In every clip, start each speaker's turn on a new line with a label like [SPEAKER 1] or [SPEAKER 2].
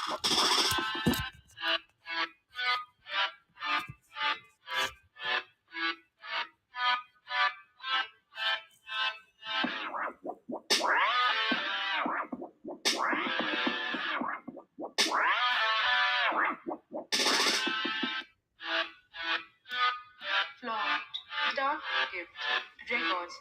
[SPEAKER 1] Dark Gift Records.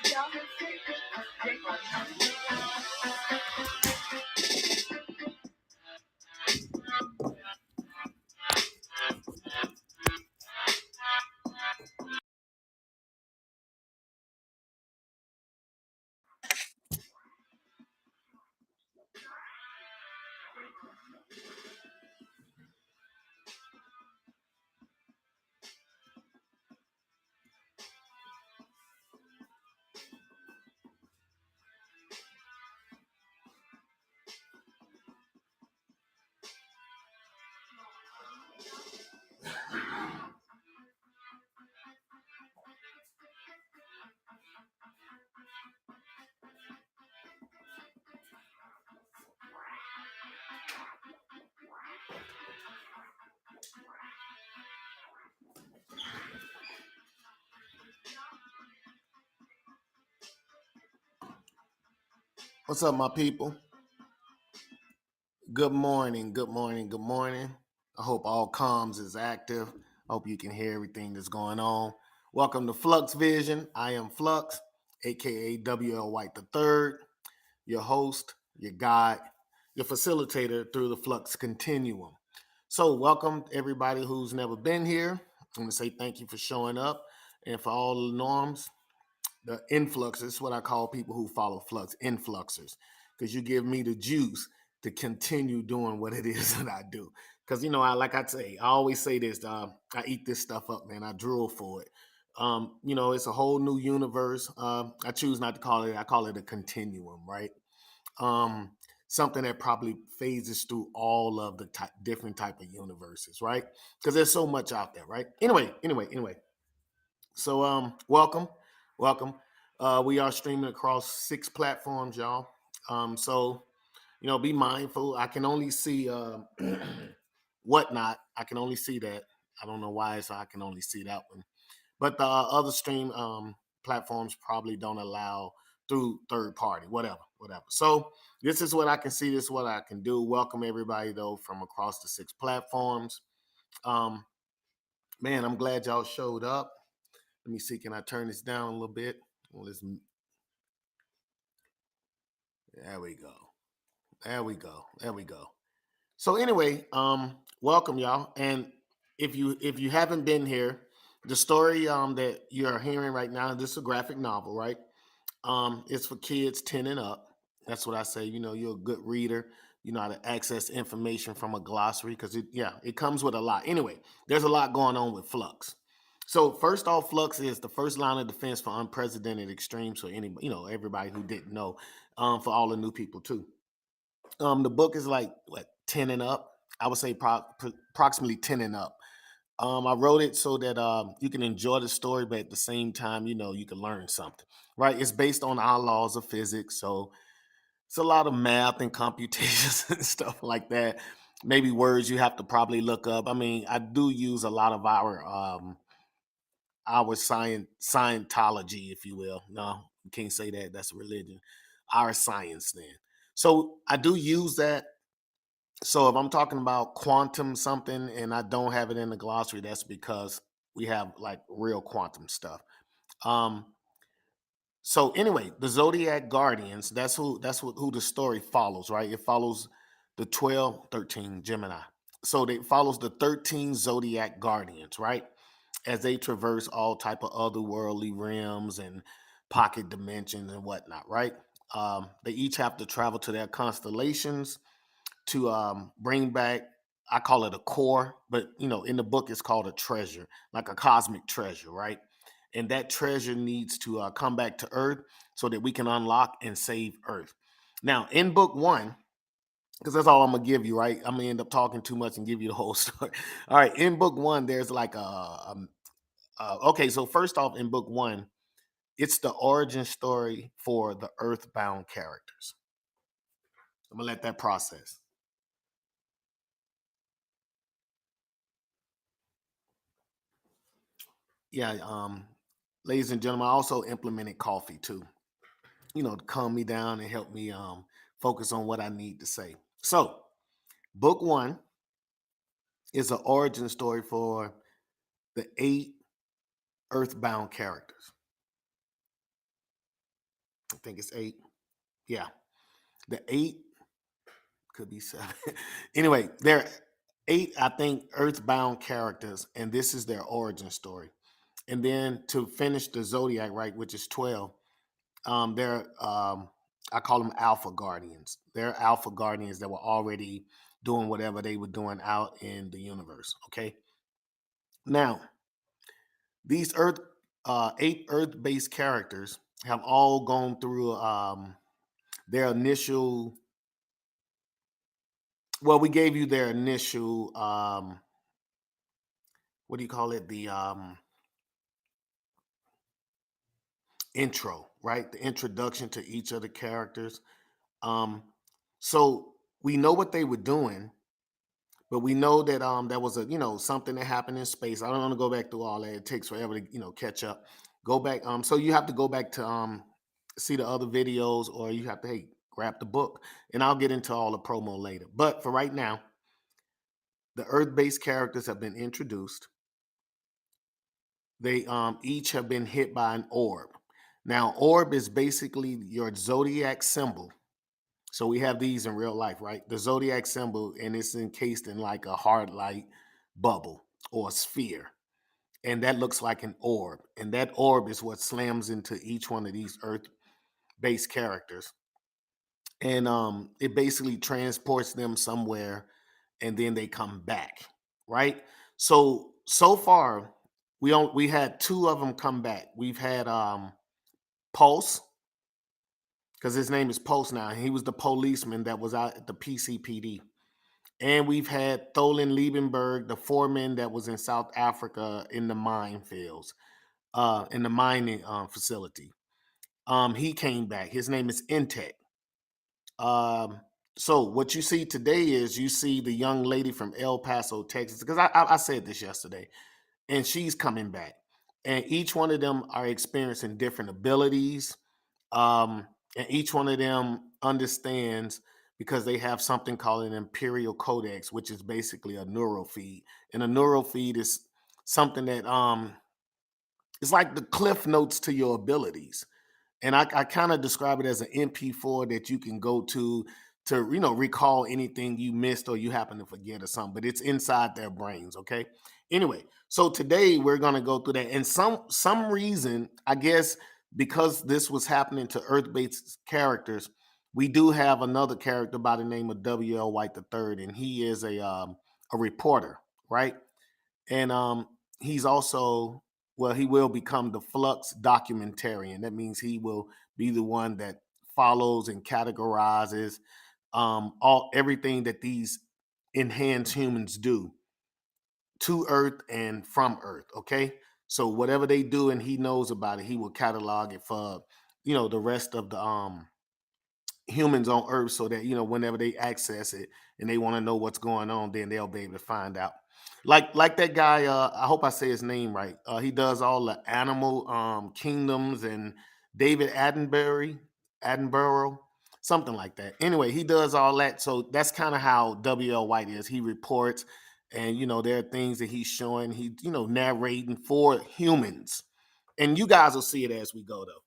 [SPEAKER 1] Dark Gift Records.
[SPEAKER 2] What's up, my people? Good morning, good morning, good morning. I hope all comms is active. I hope you can hear everything that's going on. Welcome to FLUX Vision. I am Flux, aka WL White III, your host, your guide, your facilitator through the Flux Continuum. So, welcome everybody who's never been here. I'm going to say thank you for showing up, and for all the norms, the influxers, what I call people who follow flux, influxers, because you give me the juice to continue doing what it is that I do. Because I always say this, I eat this stuff up, man. I drool for it. It's a whole new universe. I choose not to call it. I call it a continuum, right? Um, Something that probably phases through all of the different type of universes, right? Because there's so much out there, right? Anyway. So welcome. We are streaming across 6 platforms, y'all. So be mindful. I can only see whatnot. I can only see that. I don't know why, so I can only see that one. But the other stream platforms probably don't allow through third party, whatever. So this is what I can see. This is what I can do. Welcome everybody though from across the 6 platforms. Man, I'm glad y'all showed up. Let me see. Can I turn this down a little bit? Well, there we go. So anyway, welcome y'all. And if you haven't been here, the story that you're hearing right now, this is a graphic novel, right? It's for kids 10 and up. That's what I say. You're a good reader. You know how to access information from a glossary because it comes with a lot. Anyway, there's a lot going on with Flux. So first off, Flux is the first line of defense for unprecedented extremes for anybody, everybody who didn't know, for all the new people too. The book is like what 10 and up. I would say approximately 10 and up. I wrote it so that you can enjoy the story, but at the same time, you can learn something, right? It's based on our laws of physics, so it's a lot of math and computations and stuff like that. Maybe words you have to probably look up. I mean, I do use a lot of our Scientology, if you will. No, you can't say that. That's a religion. Our science, then. So I do use that. So if I'm talking about quantum something and I don't have it in the glossary, that's because we have like real quantum stuff. Um, so anyway, the Zodiac Guardians, who the story follows, right? It follows the 12, 13 Gemini. So it follows the 13 Zodiac Guardians, right? As they traverse all type of otherworldly realms and pocket dimensions and whatnot, right? They each have to travel to their constellations to bring back, I call it a core, but in the book it's called a treasure, like a cosmic treasure, right? and that treasure needs to come back to Earth so that we can unlock and save Earth. Now, in book one, because that's all I'm gonna give you, right? I'm gonna end up talking too much and give you the whole story. All right, in book one, there's like okay. So first off, in book one, it's the origin story for the Earthbound characters. I'm gonna let that process. Yeah, ladies and gentlemen, I also implemented coffee too. To calm me down and help me focus on what I need to say. So, book one is an origin story for the 8 Earthbound characters. I think it's 8. Yeah, the 8 could be 7. Anyway, there are 8, I think, Earthbound characters, and this is their origin story. And then to finish the zodiac, right, which is 12, they're I call them Alpha Guardians. They're Alpha Guardians that were already doing whatever they were doing out in the universe. Okay. Now, these 8 Earth-based characters have all gone through their initial. Well, we gave you their initial. What do you call it? The intro, right? The introduction to each of the characters. Um, so we know what they were doing, but we know that there was a something that happened in space. I don't want to go back through all that. It takes forever to catch up. Go back. So you have to go back to see the other videos, or you have to grab the book, and I'll get into all the promo later. But for right now, the Earth-based characters have been introduced. They each have been hit by an orb. Now, orb is basically your zodiac symbol. So we have these in real life, right? The zodiac symbol, and it's encased in like a hard light bubble or sphere. And that looks like an orb. And that orb is what slams into each one of these earth-based characters. And it basically transports them somewhere, and then they come back, right? So far, we had 2 of them come back. We've had Pulse, because his name is Pulse now. He was the policeman that was out at the PCPD. And we've had Tholen Liebenberg, the foreman that was in South Africa in the minefields, in the mining facility. He came back. His name is Intech. Um, so what you see today is you see the young lady from El Paso, Texas, because I said this yesterday, and she's coming back. And each one of them are experiencing different abilities. Um, and each one of them understands because they have something called an imperial codex, which is basically a neural feed. And a neural feed is something that it's like the cliff notes to your abilities. And I kind of describe it as an MP4 that you can go to recall anything you missed or you happen to forget or something, but it's inside their brains. Okay. Anyway, so today we're gonna go through that. And some reason, I guess, because this was happening to Earth-based characters, we do have another character by the name of W.L. White III, and he is a reporter, right? And he's also, well, he will become the Flux documentarian. That means he will be the one that follows and categorizes all everything that these enhanced humans do to Earth and from Earth. Okay, so whatever they do and he knows about it, he will catalog it for the rest of the humans on Earth, so that whenever they access it and they want to know what's going on, then they'll be able to find out. Like that guy, I hope I say his name right. He does all the animal kingdoms, and David Attenborough, something like that. Anyway, he does all that. So that's kind of how WL White is. He reports, and there are things that he's showing. He narrating for humans, and you guys will see it as we go though.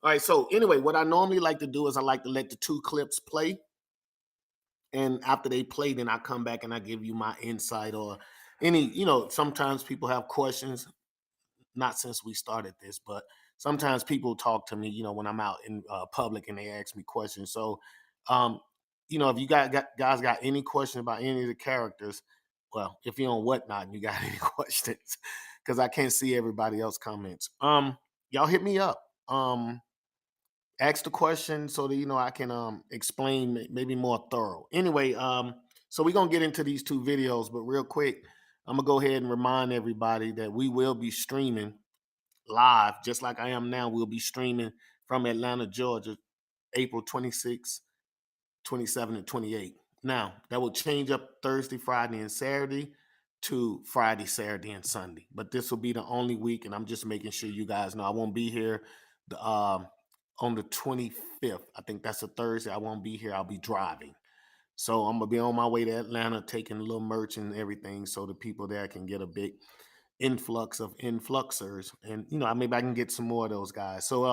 [SPEAKER 2] All right. So anyway, what I normally like to do is I like to let the 2 clips play, and after they play, then I come back and I give you my insight or any. Sometimes people have questions. Not since we started this, but sometimes people talk to me. When I'm out in public and they ask me questions. So, um, if you guys got any question about any of the characters, well, if you're on whatnot and you got any questions, because I can't see everybody else comments. Y'all hit me up. Ask the question so that I can explain maybe more thorough. Anyway, so we're gonna get into these two videos, but real quick, I'm gonna go ahead and remind everybody that we will be streaming live, just like I am now. We'll be streaming from Atlanta, Georgia, April 26th, 27, and 28. Now, that will change up Thursday, Friday, and Saturday to Friday, Saturday, and Sunday. But this will be the only week, and I'm just making sure you guys know I won't be here on the 25th. I think that's a Thursday. I won't be here. I'll be driving. So I'm going to be on my way to Atlanta, taking a little merch and everything so the people there can get a big influx of influxers. And, maybe I can get some more of those guys. So,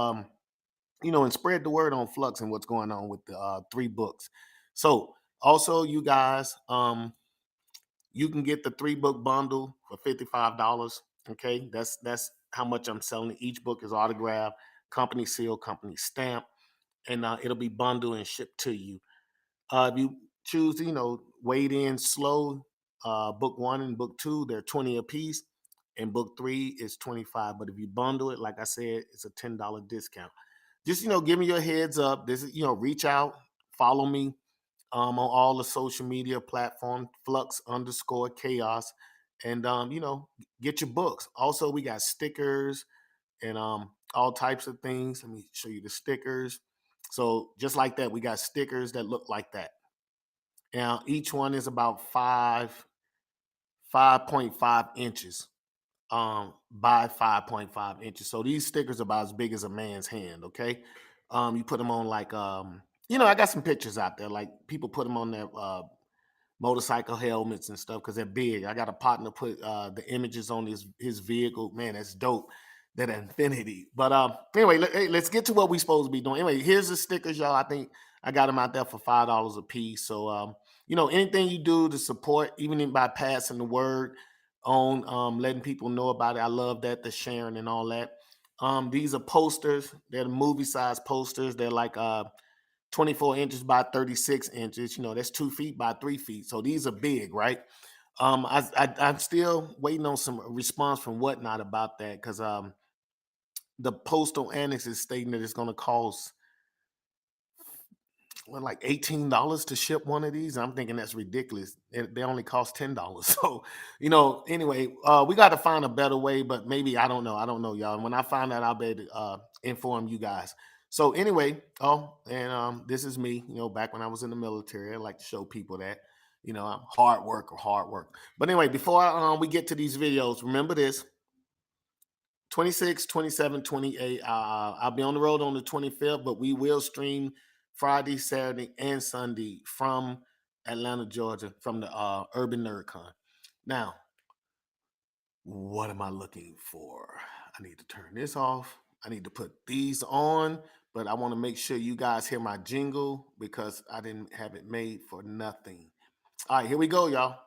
[SPEAKER 2] and spread the word on Flux and what's going on with the 3 books. So also, you guys, you can get the 3-book bundle for $55. Okay, that's how much I'm selling. Each book is autographed, company seal, company stamp, and it'll be bundled and shipped to you. If you choose to, wait in slow, book 1 and book 2, they're 20 a piece, and book 3 is 25. But if you bundle it, like I said, it's a $10 discount. Just give me your heads up. This is reach out, follow me on all the social media platform, flux_chaos, and get your books. Also, we got stickers and all types of things. Let me show you the stickers. So just like that, we got stickers that look like that. Now each one is about 5.5 inches by 5.5 inches. So these stickers are about as big as a man's hand. Okay. You put them on like I got some pictures out there, like people put them on their motorcycle helmets and stuff because they're big. I got a partner put the images on his vehicle. Man, that's dope. That Infinity. But anyway, let's get to what we're supposed to be doing. Anyway, here's the stickers, y'all. I think I got them out there for $5 a piece. So anything you do to support, even by passing the word on, letting people know about it. I love that, the sharing and all that. These are posters. They're the movie size posters. They're like 24 inches by 36 inches. That's 2 feet by 3 feet. So these are big, right? I'm still waiting on some response from Whatnot about that because the postal annex is stating that it's going to cost like $18 to ship one of these. I'm thinking that's ridiculous. They only cost $10. So, anyway, we got to find a better way, but maybe I don't know, y'all. And when I find out, I'll be able to inform you guys. So anyway, this is me, back when I was in the military. I like to show people that, I'm hard work. But anyway, before we get to these videos, remember this. 26, 27, 28. I'll be on the road on the 25th, but we will stream Friday, Saturday, and Sunday from Atlanta, Georgia, from the Urban NerdCon. Now, what am I looking for? I need to turn this off. I need to put these on, but I want to make sure you guys hear my jingle because I didn't have it made for nothing. All right, here we go, y'all.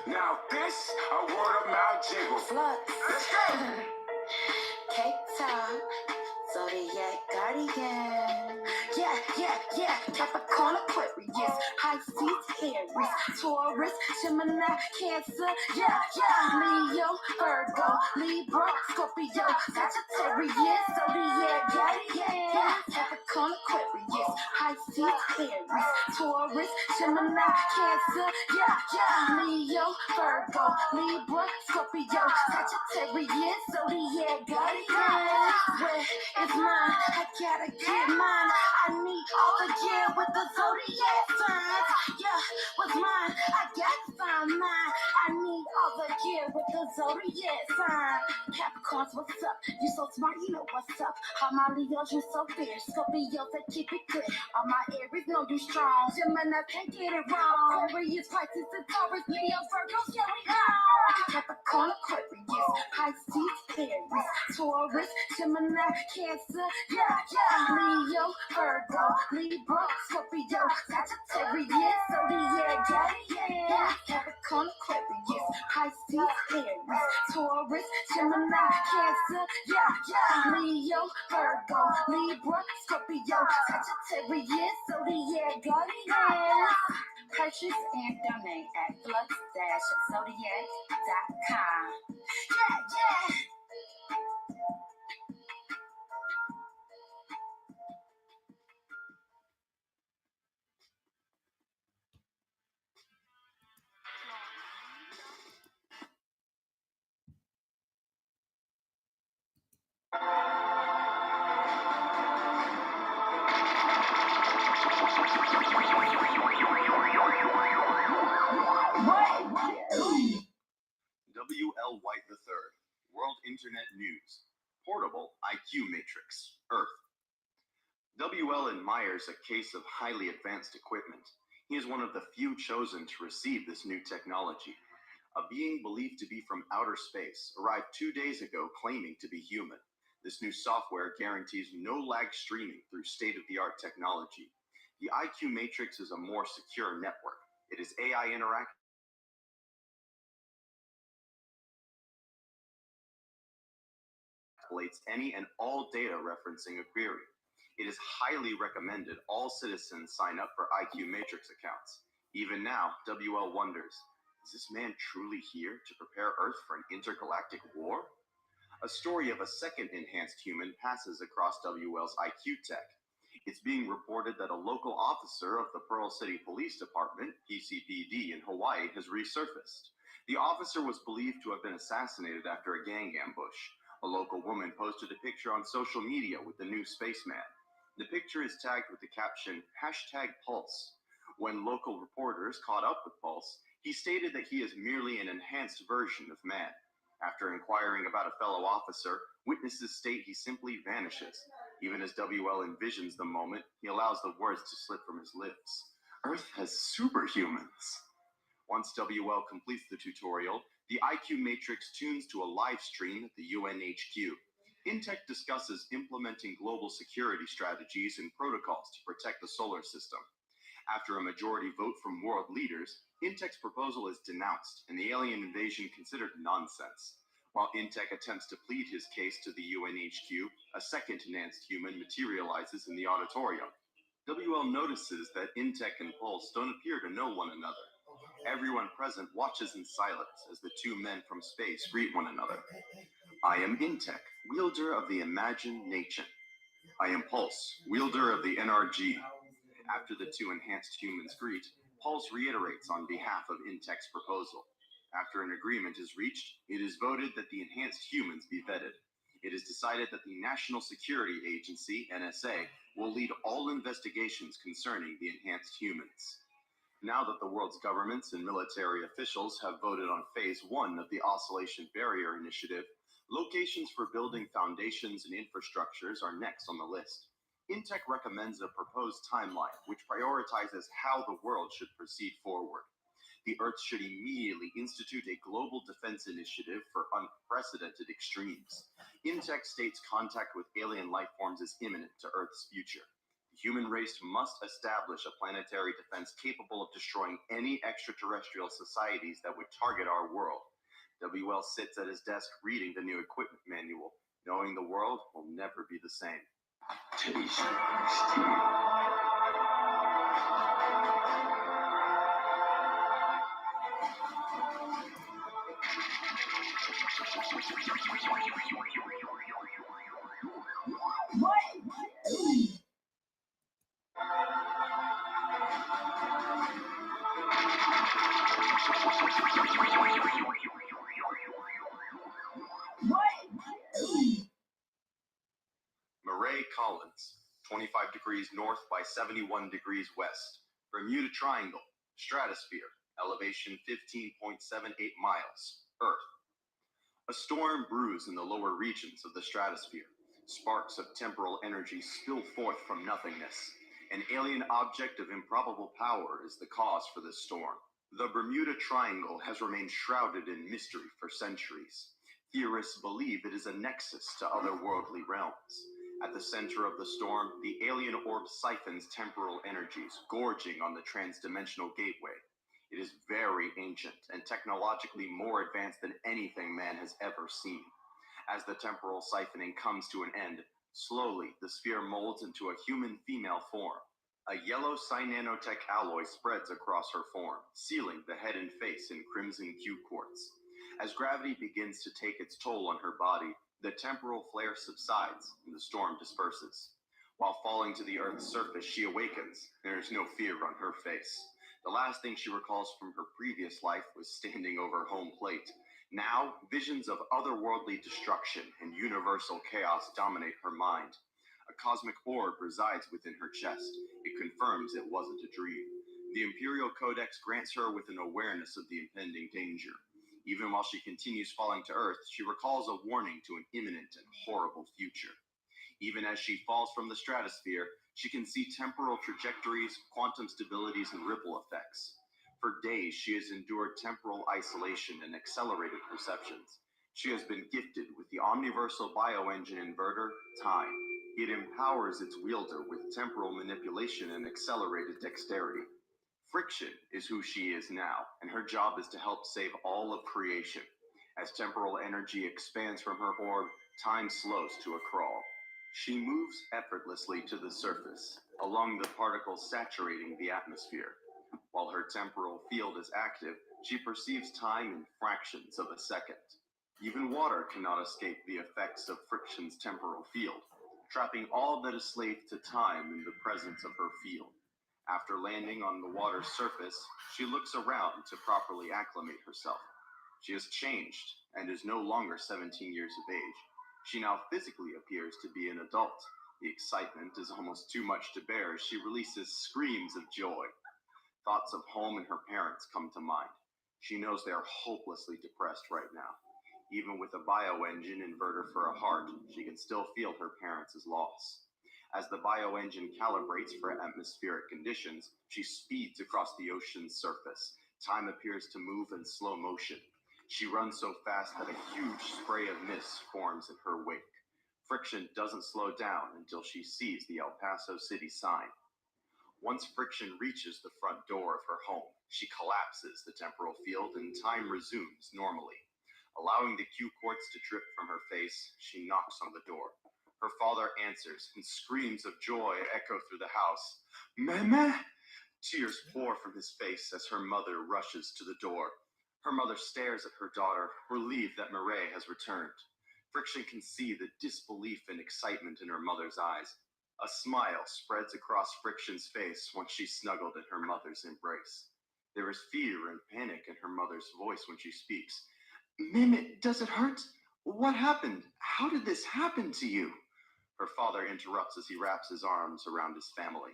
[SPEAKER 3] Now this a word of mouth jingle.
[SPEAKER 4] Flux.
[SPEAKER 3] Let's go.
[SPEAKER 4] K-Top. Zodiac Guardian. Yeah. Capricorn, Aquarius, Pisces, Aries, Taurus, Gemini, Cancer. Yeah. Leo, Virgo, Libra, Scorpio, Sagittarius, Zodiac Guardian. Capricorn, Aquarius, Pisces, Aries, Taurus, Gemini, Cancer. Yeah. Leo, Virgo, Libra, Scorpio, Sagittarius, Zodiac Guardian. Where is mine? I gotta get mine. I need all the gear with the zodiac signs. Yeah, what's mine? I gotta find mine. I need all the gear with the zodiac sign. Capricorns, what's up? You so smart, you know what's up. All my Leos, you so fierce. Scorpios, that keep it good. All my Aries know you strong. Gemini, can't get it wrong. Aquarius, Pisces, and Taurus, Leo, Virgo, yeah, we on. Capricorn, Aquarius, Pisces, Aries, Taurus, Gemini, Cancer, yeah. Leo, Virgo, Libra, Scorpio, Sagittarius, Zodiac, yeah. Capricorn, Aquarius, Pisces, Aries, Taurus, Gemini, Cancer, yeah. Leo, Virgo, Libra, Scorpio, Sagittarius, Zodiac, Guardian. Purchase and donate at flux-zodiac.com. Yeah.
[SPEAKER 5] W.L. White III, World Internet News, Portable IQ Matrix, Earth. W.L. admires a case of highly advanced equipment. He is one of the few chosen to receive this new technology. A being believed to be from outer space arrived 2 days ago claiming to be human. This new software guarantees no lag streaming through state-of-the-art technology. The IQ Matrix is a more secure network. It is AI interactive. Any and all data referencing a query. It is highly recommended all citizens sign up for IQ Matrix accounts. Even now, WL wonders, is this man truly here to prepare Earth for an intergalactic war? A story of a second enhanced human passes across WL's IQ tech. It's being reported that a local officer of the Pearl City Police Department, PCPD, in Hawaii has resurfaced. The officer was believed to have been assassinated after a gang ambush. A local woman posted a picture on social media with the new spaceman. The picture is tagged with the caption, #Pulse. When local reporters caught up with Pulse, he stated that he is merely an enhanced version of man. After inquiring about a fellow officer, witnesses state he simply vanishes. Even as WL envisions the moment, he allows the words to slip from his lips. Earth has superhumans. Once WL completes the tutorial, the IQ Matrix tunes to a live stream at the UNHQ. Intech discusses implementing global security strategies and protocols to protect the solar system. After a majority vote from world leaders, Intech's proposal is denounced and the alien invasion considered nonsense. While Intech attempts to plead his case to the UNHQ, a second enhanced human materializes in the auditorium. WL notices that Intech and Pulse don't appear to know one another. Everyone present watches in silence as the two men from space greet one another. I am Intech, wielder of the imagination. I am Pulse, wielder of the NRG. After the two enhanced humans greet, Pulse reiterates on behalf of Intech's proposal. After an agreement is reached, it is voted that the enhanced humans be vetted. It is decided that the National Security Agency, NSA, will lead all investigations concerning the enhanced humans. Now that the world's governments and military officials have voted on Phase 1 of the Oscillation Barrier Initiative, locations for building foundations and infrastructures are next on the list. Intech recommends a proposed timeline which prioritizes how the world should proceed forward. The Earth should immediately institute a global defense initiative for unprecedented extremes. Intech states contact with alien life forms is imminent to Earth's future. The human race must establish a planetary defense capable of destroying any extraterrestrial societies that would target our world. WL sits at his desk reading the new equipment manual, knowing the world will never be the same. Taste Murray Collins, 25 degrees north by 71 degrees west. Bermuda Triangle, stratosphere, elevation 15.78 miles, Earth. A storm brews in the lower regions of the stratosphere. Sparks of temporal energy spill forth from nothingness. An alien object of improbable power is the cause for this storm. The Bermuda Triangle has remained shrouded in mystery for centuries. Theorists believe it is a nexus to otherworldly realms. At the center of the storm, the alien orb siphons temporal energies, gorging on the transdimensional gateway. It is very ancient and technologically more advanced than anything man has ever seen. As the temporal siphoning comes to an end, slowly the sphere molds into a human female form. A yellow cyanotech alloy spreads across her form, sealing the head and face in crimson Q quartz. As gravity begins to take its toll on her body, the temporal flare subsides and the storm disperses. While falling to the Earth's surface, she awakens. There is no fear on her face. The last thing she recalls from her previous life was standing over home plate. Now, visions of otherworldly destruction and universal chaos dominate her mind. A cosmic orb resides within her chest. It confirms it wasn't a dream. The Imperial Codex grants her with an awareness of the impending danger. Even while she continues falling to Earth, she recalls a warning to an imminent and horrible future. Even as she falls from the stratosphere, she can see temporal trajectories, quantum stabilities, and ripple effects. For days, she has endured temporal isolation and accelerated perceptions. She has been gifted with the omniversal bioengine inverter, Time. It empowers its wielder with temporal manipulation and accelerated dexterity. Friction is who she is now, and her job is to help save all of creation. As temporal energy expands from her orb, time slows to a crawl. She moves effortlessly to the surface, along the particles saturating the atmosphere. While her temporal field is active, she perceives time in fractions of a second. Even water cannot escape the effects of friction's temporal field, trapping all that is slave to time in the presence of her field. After landing on the water's surface, she looks around to properly acclimate herself. She has changed and is no longer 17 years of age. She now physically appears to be an adult. The excitement is almost too much to bear as she releases screams of joy. Thoughts of home and her parents come to mind. She knows they are hopelessly depressed right now. Even with a bioengine inverter for a heart, she can still feel her parents' loss. As the bioengine calibrates for atmospheric conditions, she speeds across the ocean's surface. Time appears to move in slow motion. She runs so fast that a huge spray of mist forms in her wake. Friction doesn't slow down until she sees the El Paso City sign. Once Friction reaches the front door of her home, she collapses the temporal field and time resumes normally. Allowing the Q quartz to drip from her face, she knocks on the door. Her father answers, and screams of joy echo through the house. Mama! Tears pour from his face as her mother rushes to the door. Her mother stares at her daughter, relieved that Mireille has returned. Friction can see the disbelief and excitement in her mother's eyes. A smile spreads across Friction's face once she's snuggled in her mother's embrace. There is fear and panic in her mother's voice when she speaks. Mimit, does it hurt? What happened? How did this happen to you? Her father interrupts as he wraps his arms around his family.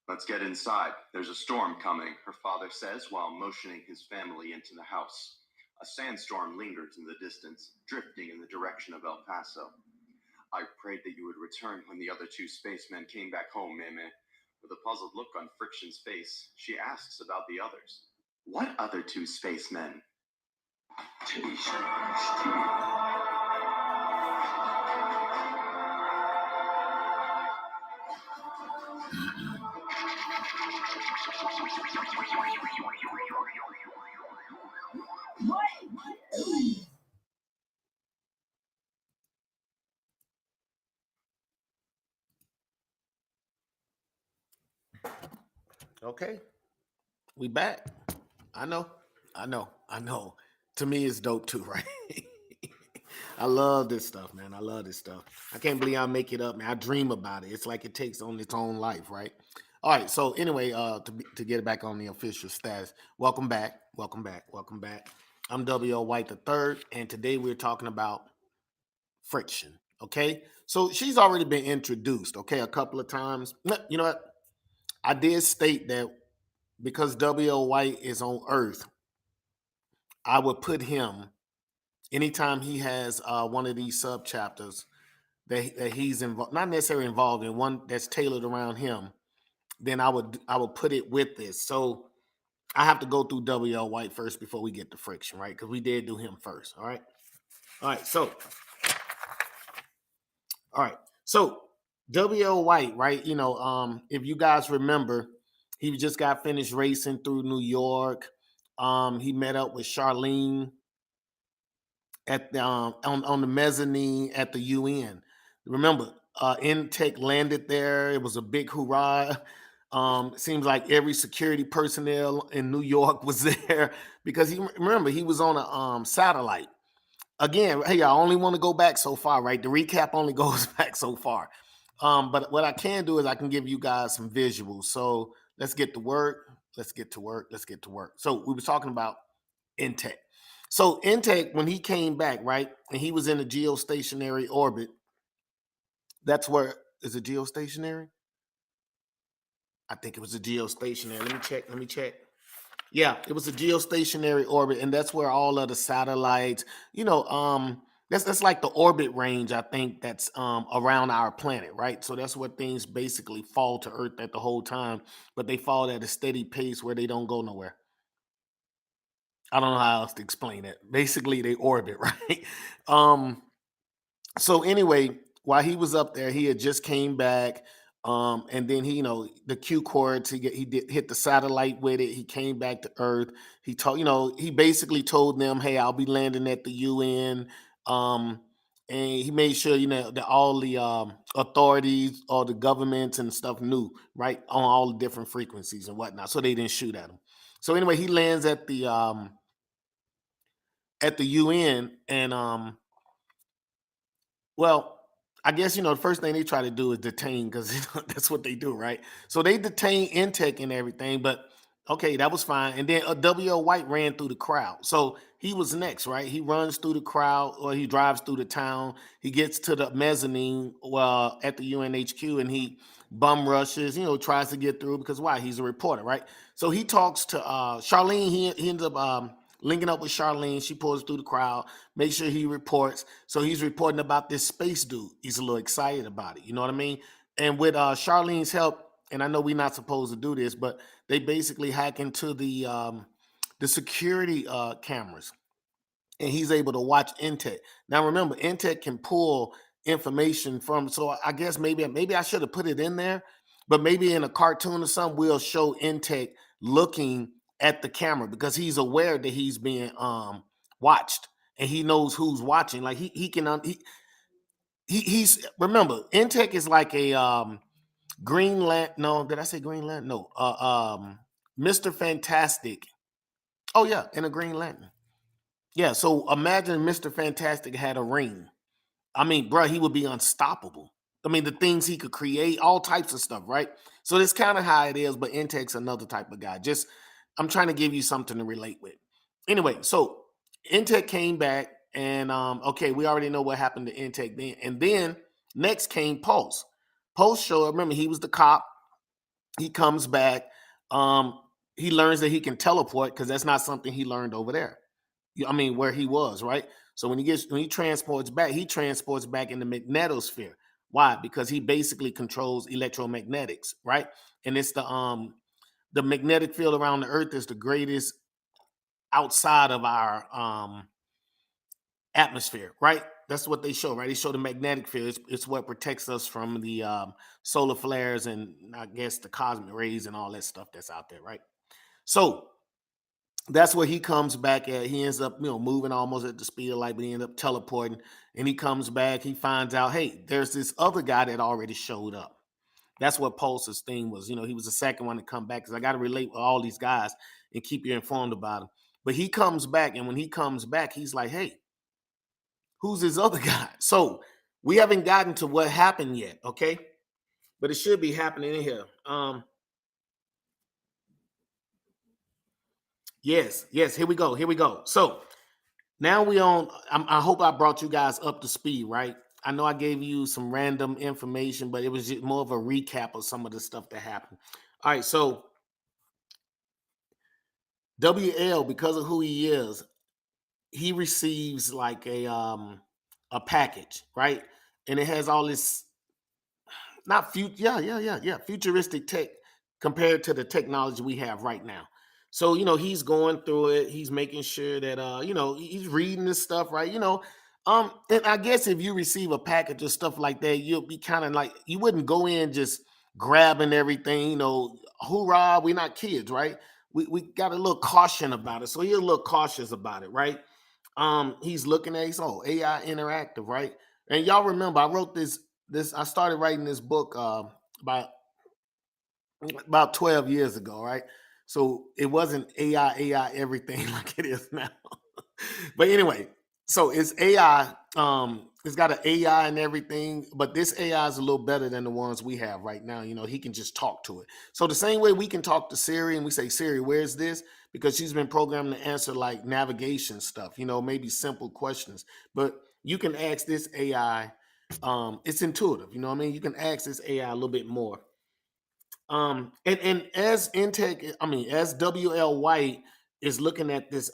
[SPEAKER 5] Let's get inside. There's a storm coming, her father says while motioning his family into the house. A sandstorm lingers in the distance, drifting in the direction of El Paso. I prayed that you would return when the other two spacemen came back home, Meme. With a puzzled look on Friction's face, she asks about the others. What other two spacemen?
[SPEAKER 2] Okay, we back. I know. To me, it's dope too, right? I love this stuff, man. I love this stuff. I can't believe I make it up, man. I dream about it. It's like it takes on its own life, right? All right. So anyway, to get back on the official status, welcome back. I'm W.L. White III, and today we're talking about friction. Okay. So she's already been introduced, okay, a couple of times. You know what? I did state that because W.L. White is on Earth, I would put him anytime he has one of these sub chapters that he's involved, not necessarily involved in, one that's tailored around him. Then I would put it with this. So I have to go through W.L. White first before we get to friction, right? Because we did do him first. All right. So W.L. White, right? You know, if you guys remember, he just got finished racing through New York. He met up with Charlene. at the on the mezzanine at the UN. Remember, Intech landed there. It was a big hurrah. It seems like every security personnel in New York was there because he was on a satellite. Again, hey, I only want to go back so far, right? The recap only goes back so far. But what I can do is I can give you guys some visuals. So let's get to work. Let's get to work. Let's get to work. So we were talking about Intech. So Intech, when he came back, right, and he was in a geostationary orbit, that's where is it geostationary? I think it was a geostationary. Let me check. Let me check. Yeah, it was a geostationary orbit, and that's where all of the satellites, that's like the orbit range, I think, that's around our planet, right? So that's where things basically fall to Earth at the whole time, but they fall at a steady pace where they don't go nowhere. I don't know how else to explain it. Basically, they orbit, right? Um, so anyway, while he was up there, he had just came back, and then he, the Q cords, he did hit the satellite with it. He came back to Earth. He told, he basically told them, "Hey, I'll be landing at the UN." Um, and he made sure, that all the authorities, all the governments and stuff knew, right, on all the different frequencies and whatnot, so they didn't shoot at him. So anyway, he lands at the UN, and well, I guess the first thing they try to do is detain because that's what they do, right? So they detain Intech and everything, but okay, that was fine. And then W.L. White ran through the crowd, so he was next, right? He runs through the crowd, or he drives through the town. He gets to the mezzanine, well, at the UNHQ, and he bum rushes, tries to get through because why? He's a reporter, right? So he talks to Charlene. He ends up linking up with Charlene. She pulls through the crowd, make sure he reports. So he's reporting about this space dude. He's a little excited about it. You know what I mean? And with Charlene's help, and I know we're not supposed to do this, but they basically hack into the security cameras, and he's able to watch Intech. Now remember, Intech can pull information from. So I guess maybe I should have put it in there, but maybe in a cartoon or something, we'll show Intech looking at the camera because he's aware that he's being watched, and he knows who's watching. Like he can he's remember, Intech is like a Green Lantern. No, did I say Green Lantern? No, Mr. Fantastic. Oh yeah, in a Green Lantern. Yeah, so imagine Mr. Fantastic had a ring. I mean, bro, he would be unstoppable. I mean, the things he could create, all types of stuff, right? So that's kind of how it is, but Intech's another type of guy. Just I'm trying to give you something to relate with. Anyway, so Intech came back, and okay, we already know what happened to Intech then. And then next came Pulse. Pulse showed, remember, he was the cop. He comes back. Um, he learns that he can teleport because that's not something he learned over there. I mean, where he was, right? So when he transports back, he transports back in the magnetosphere. Why? Because he basically controls electromagnetics, right? And it's the magnetic field around the Earth is the greatest outside of our atmosphere, right? That's what they show, right? They show the magnetic field. It's what protects us from the solar flares and I guess the cosmic rays and all that stuff that's out there, right? So that's where he comes back at. He ends up, moving almost at the speed of light, but he ends up teleporting. And he comes back. He finds out, hey, there's this other guy that already showed up. That's what Pulse's thing was. He was the second one to come back because I got to relate with all these guys and keep you informed about him. But he comes back, and when he comes back, he's like, hey, who's this other guy? So we haven't gotten to what happened yet, okay? But it should be happening in here. Yes, here we go. So now we on. I hope I brought you guys up to speed, right? I know I gave you some random information, but it was just more of a recap of some of the stuff that happened. All right, so WL, because of who he is, he receives like a package, right? And it has all this not future, yeah, futuristic tech compared to the technology we have right now. So he's going through it. He's making sure that he's reading this stuff, right? And I guess if you receive a package of stuff like that, you'll be kind of like you wouldn't go in just grabbing everything. Hoorah, we're not kids, right? We got a little caution about it. So you're a little cautious about it, right? He's looking at AI interactive, right? And y'all remember I wrote this I started writing this book about 12 years ago, right? So it wasn't AI everything like it is now. But anyway, so it's AI. It's got an AI and everything, but this AI is a little better than the ones we have right now. He can just talk to it. So the same way we can talk to Siri and we say, Siri, where's this? Because she's been programmed to answer like navigation stuff, maybe simple questions. But you can ask this AI. It's intuitive, you know what I mean? You can ask this AI a little bit more. And as Intech, as WL White is looking at this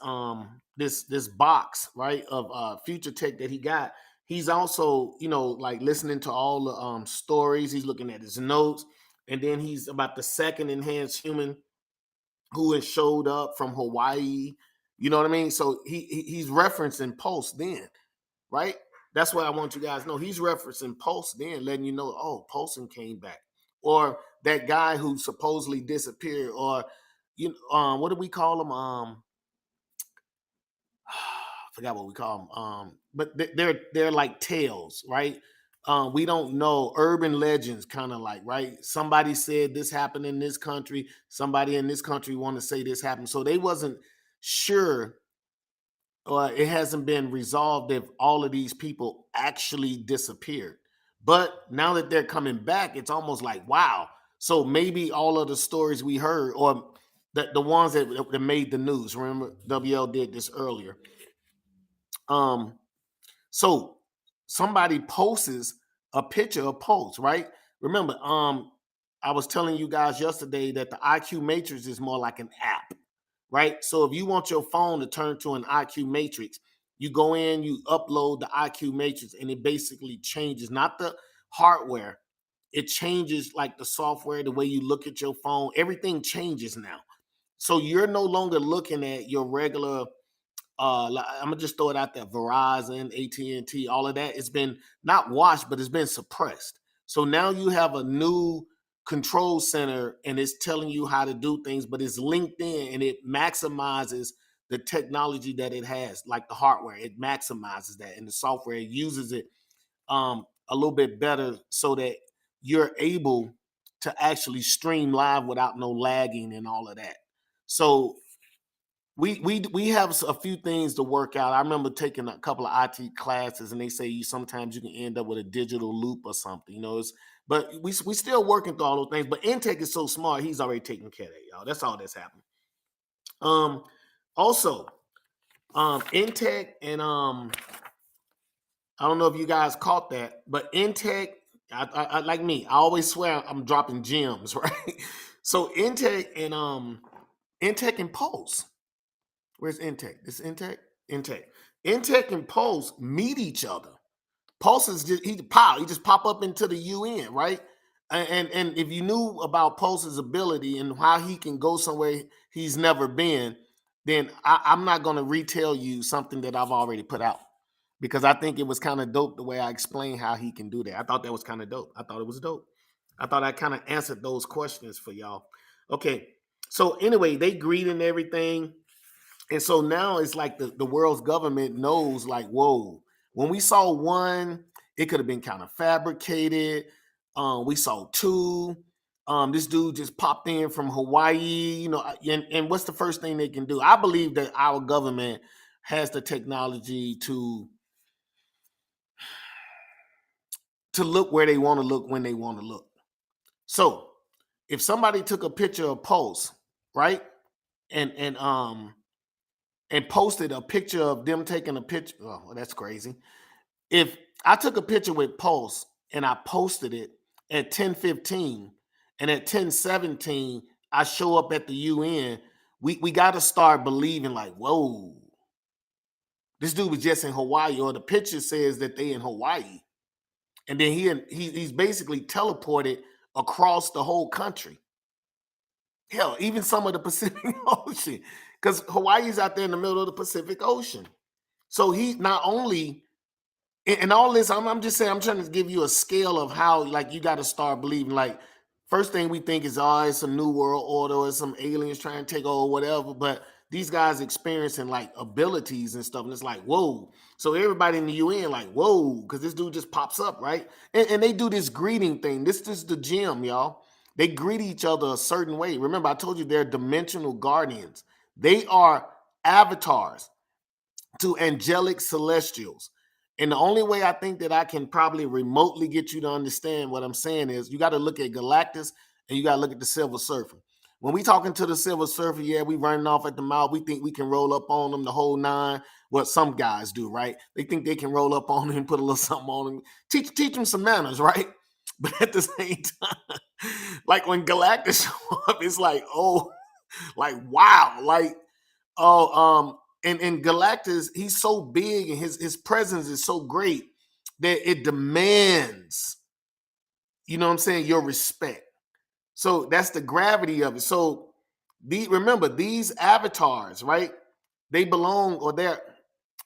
[SPEAKER 2] box, right, of future tech that he got, he's also, like listening to all the stories. He's looking at his notes, and then he's about the second enhanced human who has showed up from Hawaii. You know what I mean? So he's referencing Pulse then, right? That's what I want you guys to know. He's referencing Pulse then, letting you know, oh, Pulsing came back. Or that guy who supposedly disappeared, or what do we call him? I forgot what we call them. But they're like tales, right? We don't know, urban legends, kind of like, right? Somebody said this happened in this country. Somebody in this country want to say this happened. So they wasn't sure, or it hasn't been resolved if all of these people actually disappeared. But now that they're coming back, it's almost like, wow. So maybe all of the stories we heard, or the ones that made the news. Remember, WL did this earlier. So somebody posts a picture of Pulse, right? Remember, I was telling you guys yesterday that the IQ Matrix is more like an app, right? So if you want your phone to turn to an IQ Matrix, you go in, you upload the IQ Matrix, and it basically changes, not the hardware. It changes like the software, the way you look at your phone. Everything changes now. So you're no longer looking at your regular I'm gonna just throw it out there. Verizon, AT&T, all of that. It's been not washed, but it's been suppressed. So now you have a new control center, and it's telling you how to do things, but it's linked in, and it maximizes the technology that it has, like the hardware. It maximizes that, and the software uses it a little bit better, so that you're able to actually stream live without no lagging and all of that. So we have a few things to work out. I remember taking a couple of IT classes, and they say sometimes you can end up with a digital loop or something. But we still working through all those things. But Intech is so smart; he's already taking care of that, y'all. That's all that's happening. Also, Intech and I don't know if you guys caught that, but Intech, I like me, I always swear I'm dropping gems, right? So Intech and Pulse. Where's Intech? This Intech? Intech. Intech and Pulse meet each other. Pulse is just he just pop up into the UN, right? And if you knew about Pulse's ability and how he can go somewhere he's never been, then I'm not going to retell you something that I've already put out, because I think it was kind of dope the way I explained how he can do that. I thought that was kind of dope. I thought it was dope. I thought I kind of answered those questions for y'all. Okay, so anyway, they agreed and everything. And so now it's like the world's government knows, like, whoa, when we saw one, it could have been kind of fabricated. We saw two. This dude just popped in from Hawaii, and what's the first thing they can do? I believe that our government has the technology to look where they want to look when they want to look. So if somebody took a picture of Pulse, right, and posted a picture of them taking a picture. Oh, well, that's crazy. If I took a picture with Pulse and I posted it at 10:15, and at 10:17 I show up at the UN, we got to start believing, like, whoa, this dude was just in Hawaii, or the picture says that they in Hawaii, and then he's basically teleported across the whole country. Hell, even some of the Pacific Ocean, because Hawaii's out there in the middle of the Pacific Ocean. So he not only, and all this, I'm just saying, I'm trying to give you a scale of how, like, you got to start believing. Like, first thing we think is, oh, it's a new world order, or some aliens trying to take over, whatever. But these guys experiencing like abilities and stuff, and it's like, whoa. So everybody in the UN like, whoa, because this dude just pops up, right? And they do this greeting thing. This is the gym, y'all. They greet each other a certain way. Remember, I told you they're dimensional guardians. They are avatars to angelic celestials. And the only way I think that I can probably remotely get you to understand what I'm saying is you got to look at Galactus and you got to look at the Silver Surfer. When we talking to the Silver Surfer, yeah, we running off at the mouth. We think we can roll up on them the whole nine. What some guys do, right? They think they can roll up on them and put a little something on them. Teach them some manners, right? But at the same time, like when Galactus show up, it's like, oh, like wow, like and Galactus, he's so big and his presence is so great that it demands, you know what I'm saying, your respect. So that's the gravity of it. So remember these avatars, right? They belong, or they're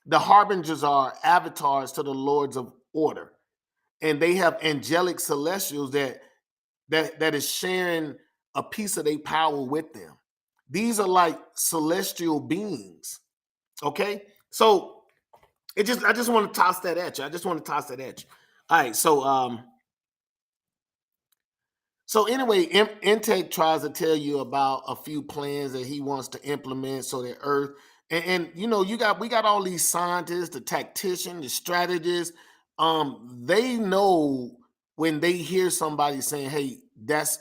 [SPEAKER 2] the harbingers are avatars to the lords of order, and they have angelic celestials that is sharing a piece of their power with them. These are like celestial beings. Okay, so I just want to toss that at you. All right, so anyway, Intake tries to tell you about a few plans that he wants to implement so that Earth and you know we got all these scientists, the tacticians, the strategists. They know when they hear somebody saying, "Hey, that's,"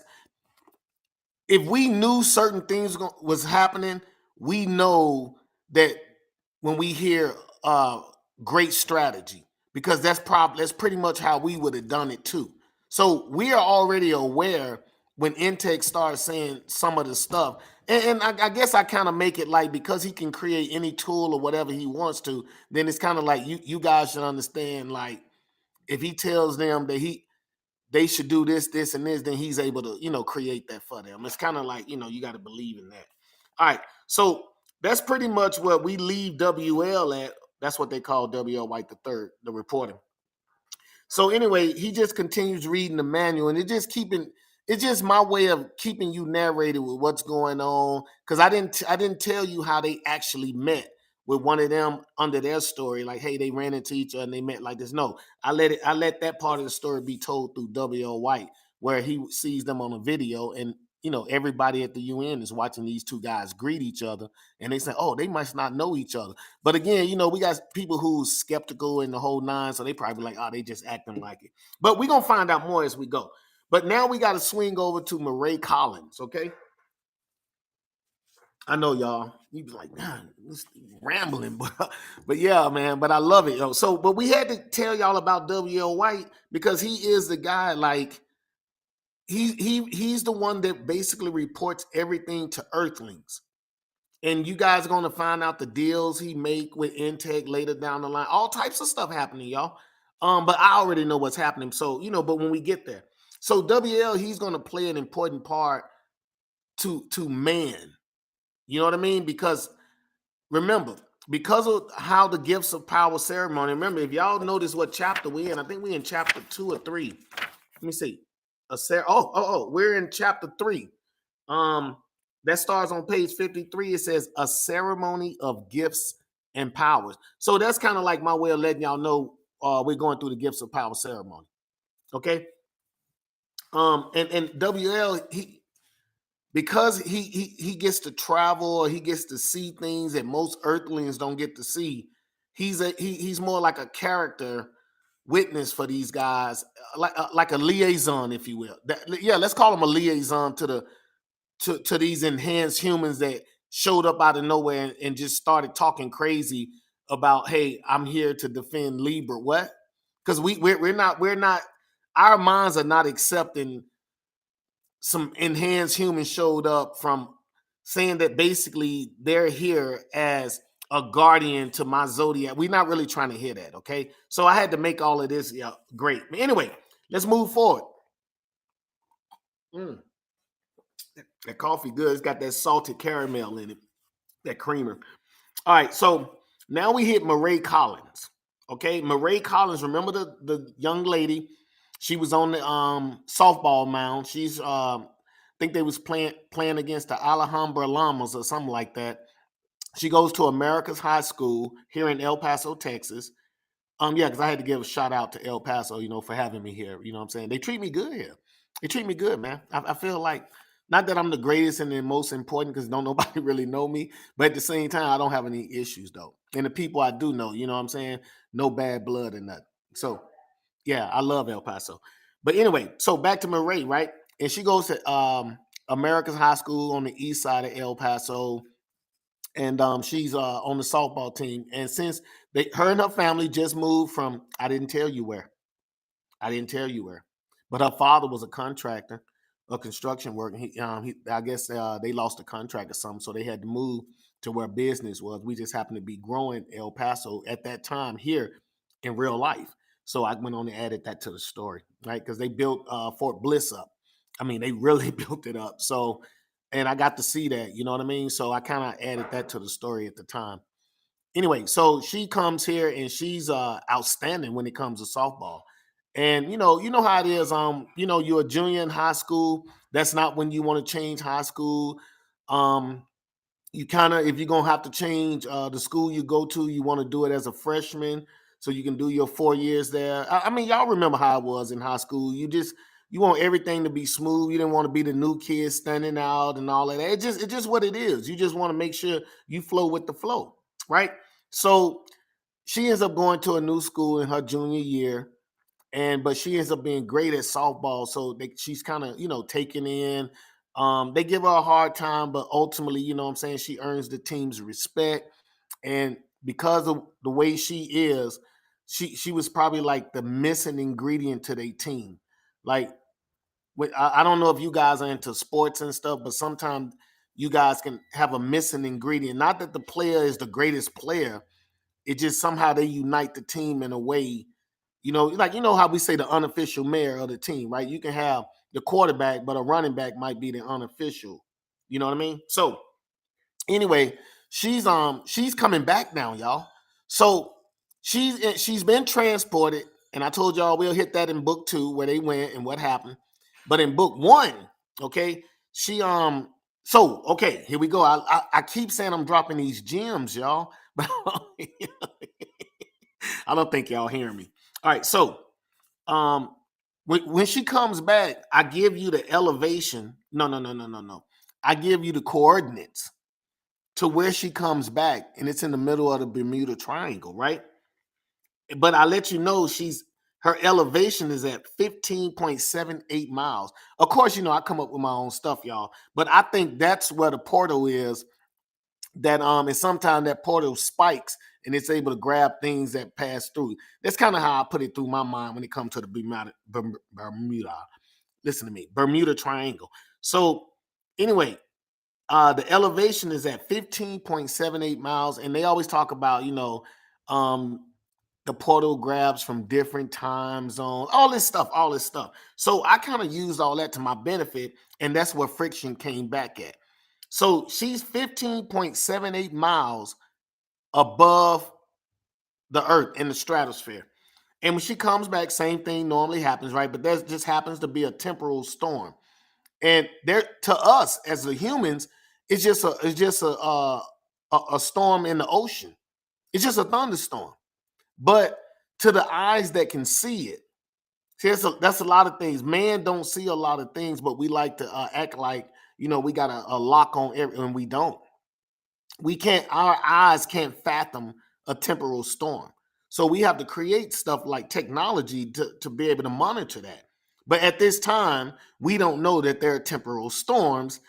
[SPEAKER 2] if we knew certain things was happening, we know that when we hear great strategy, because that's pretty much how we would have done it too. So we are already aware when Intake starts saying some of the stuff, and I guess I kind of make it like, because he can create any tool or whatever he wants to, then it's kind of like you guys should understand, like if he tells them that they should do this, this, and this, then he's able to, create that for them. It's kind of like, you got to believe in that. All right. So that's pretty much what we leave WL at. That's what they call WL White the third, the reporting. So anyway, he just continues reading the manual, and it's just my way of keeping you narrated with what's going on, because I didn't tell you how they actually met with one of them under their story, like, hey, they ran into each other and they met like this. No, I let that part of the story be told through W.L. White, where he sees them on a video, and everybody at the UN is watching these two guys greet each other, and they say, oh, they must not know each other. But again, we got people who's skeptical in the whole nine, so they probably like, oh, they just acting like it. But we're gonna find out more as we go. But now we got to swing over to Murray Collins, okay? I know y'all, you be like, man, this rambling, but yeah, man, but I love it, yo. So, but we had to tell y'all about W.L. White because he is the guy, like, he's the one that basically reports everything to Earthlings. And you guys are going to find out the deals he make with Intech later down the line. All types of stuff happening, y'all. But I already know what's happening. So, but when we get there. So WL, he's going to play an important part to man. You know what I mean? Because remember, because of how the Gifts of Power ceremony, remember, if y'all notice what chapter we in, I think we in chapter 2 or 3. Let me see. We're in chapter 3. That starts on page 53. It says a ceremony of gifts and powers. So that's kind of like my way of letting y'all know we're going through the Gifts of Power ceremony. Okay. And WL, because he gets to travel, or he gets to see things that most Earthlings don't get to see. He's more like a character witness for these guys, like a liaison, if you will. Let's call him a liaison to these enhanced humans that showed up out of nowhere and just started talking crazy about, hey, I'm here to defend Libra. What? Because we're not, our minds are not accepting some enhanced humans showed up from saying that basically they're here as a guardian to my zodiac. We're not really trying to hear that, okay? So I had to make all of this great. Anyway, let's move forward. That coffee good. It's got that salted caramel in it, that creamer. All right, so now we hit Murray Collins. Okay, Murray Collins. Remember the young lady? She was on the softball mound. She's I think they was playing against the Alhambra Llamas or something like that. She goes to America's High School here in El Paso, Texas. Yeah, because I had to give a shout out to El Paso, for having me here. You know what I'm saying? They treat me good here. They treat me good, man. I feel like not that I'm the greatest and the most important because don't nobody really know me, but at the same time, I don't have any issues though. And the people I do know, you know what I'm saying? No bad blood or nothing. So yeah, I love El Paso. But anyway, so back to Marae, right? And she goes to America's High School on the east side of El Paso, and she's on the softball team. And since her and her family just moved from, I didn't tell you where, but her father was a contractor, a construction worker. I guess they lost a contract or something, so they had to move to where business was. We just happened to be growing El Paso at that time here in real life. So I went on and added that to the story, right? Because they built Fort Bliss up. I mean, they really built it up. So, and I got to see that, you know what I mean? So I kind of added that to the story at the time. Anyway, so she comes here and she's outstanding when it comes to softball. And you know how it is. You're a junior in high school. That's not when you want to change high school. Um, you kind of, if you're gonna have to change the school you go to, you want to do it as a freshman so you can do your 4 years there. I mean, y'all remember how it was in high school. You want everything to be smooth. You didn't want to be the new kid standing out and all of that. It's just what it is. You just want to make sure you flow with the flow, right? So she ends up going to a new school in her junior year, but she ends up being great at softball. So she's kind of taken in. They give her a hard time, but ultimately, what I'm saying, she earns the team's respect. And because of the way she is, she was probably like the missing ingredient to their team. Like, I don't know if you guys are into sports and stuff, but sometimes you guys can have a missing ingredient. Not that the player is the greatest player, it just somehow they unite the team in a way, like how we say the unofficial mayor of the team, right? You can have the quarterback, but a running back might be the unofficial. You know what I mean? So anyway, she's coming back now, y'all. So she's been transported, and I told y'all we'll hit that in book 2 where they went and what happened. But in book 1, okay, she so okay, here we go. I keep saying I'm dropping these gems, y'all, but I don't think y'all hearing me. All right, so um when she comes back, I give you the elevation. No. I give you the coordinates to where she comes back, and it's in the middle of the Bermuda Triangle, right? But I let you know her elevation is at 15.78 miles. Of course, I come up with my own stuff, y'all. But I think that's where the portal is. And sometimes that portal spikes and it's able to grab things that pass through. That's kind of how I put it through my mind when it comes to the Bermuda. Listen to me, Bermuda Triangle. So anyway, the elevation is at 15.78 miles, and they always talk about, the portal grabs from different time zones, all this stuff. So I kind of used all that to my benefit, and that's where friction came back at. So she's 15.78 miles above the earth in the stratosphere. And when she comes back, same thing normally happens, right? But there just happens to be a temporal storm. And there, to us as the humans, it's just a storm in the ocean. It's just a thunderstorm. But to the eyes that can see it, see, that's a lot of things. Man don't see a lot of things, but we like to act like we got a lock on and we don't. We can't. Our eyes can't fathom a temporal storm. So we have to create stuff like technology to be able to monitor that. But at this time, we don't know that there are temporal storms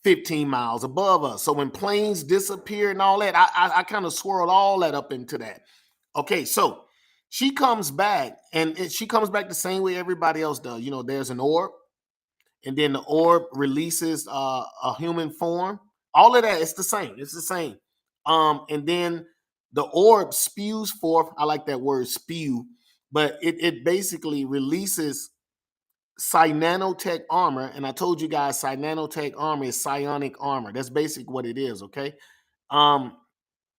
[SPEAKER 2] 15 miles above us. So when planes disappear and all that, I kind of swirled all that up into that. Okay, so she comes back, and she comes back the same way everybody else does. There's an orb, and then the orb releases a human form. All of that, it's the same. It's the same. And then the orb spews forth. I like that word, spew, but it basically releases cyanotech armor. And I told you guys, cyanotech armor is psionic armor. That's basically what it is. Okay.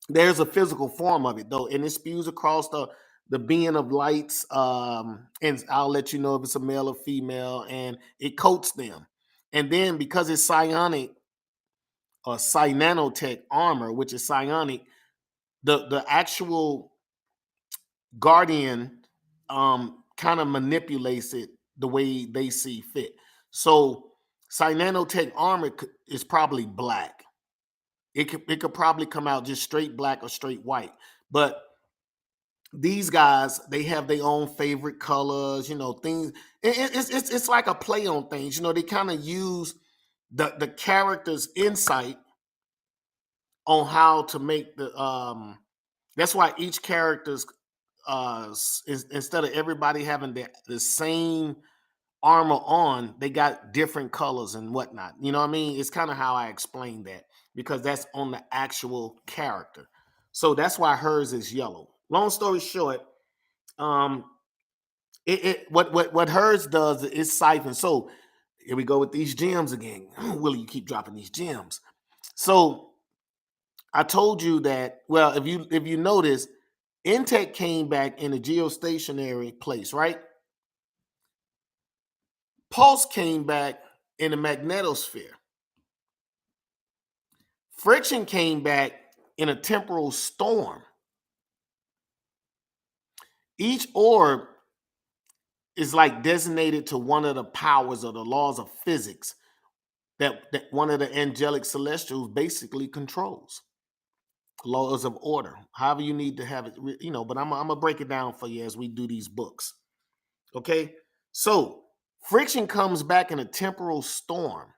[SPEAKER 2] There's a physical form of it though, and it spews across the being of lights. And I'll let you know if it's a male or female, and it coats them. And then because it's psionic, nanotech armor, which is psionic, the actual Guardian kind of manipulates it the way they see fit. So nanotech armor is probably black. It could probably come out just straight black or straight white. But these guys, they have their own favorite colors, things. It's like a play on things. They kind of use the character's insight on how to make that's why each character's instead of everybody having the same armor on, they got different colors and whatnot. You know what I mean? It's kind of how I explain that, because that's on the actual character. So that's why hers is yellow. Long story short, what hers does is siphon. So here we go with these gems again. Willie, you keep dropping these gems. So I told you that, well, if you notice, Intech came back in a geostationary place, right? Pulse came back in a magnetosphere. Friction came back in a temporal storm. Each orb is like designated to one of the powers or the laws of physics that one of the angelic celestials basically controls. Laws of order, however you need to have it, but I'm gonna break it down for you as we do these books. Okay, so Friction comes back in a temporal storm,